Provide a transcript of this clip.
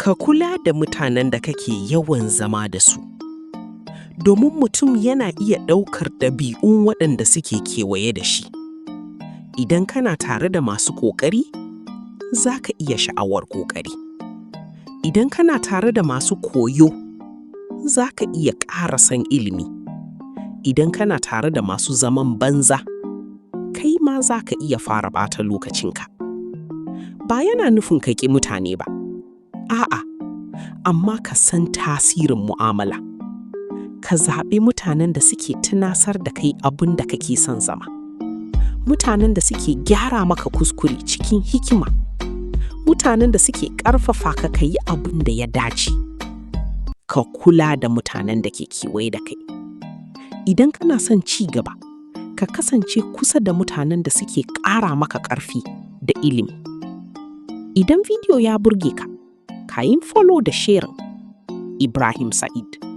Ka kula da mutanen da kake yawan zama da su, domin mutum yana iya ɗaukar ɗabi'un waɗanda suke kewaye da shi. Idan kana tare da masu ƙoƙari, za ka iya sha'awar ƙoƙari. Idan kana tare da masu koyo, za ka iya ƙara son ilimi. Idan kana tare da masu zaman banza, kai ma za ka iya fara ɓata lokacinka. Ba yana nufin ka ƙi mutane ba, a'a, amma ka san tasirin mu'amala. Ka zaɓi mutanen da suke tunasar da kai abin da kake son zama. Mutanen da suke gyara maka kuskure cikin hikima. Mutanen da suke ƙarfafa ka yi abin da ya dace. Ka kula da mutanen da ke kewaye da kai. Idan kana son ci gaba, ka kasance kusa da mutanen da suke ƙara maka ƙarfi da ilimi. Idan bidiyo ya burge ka, ka yi follow da sharing. Ibrahim Sa'id.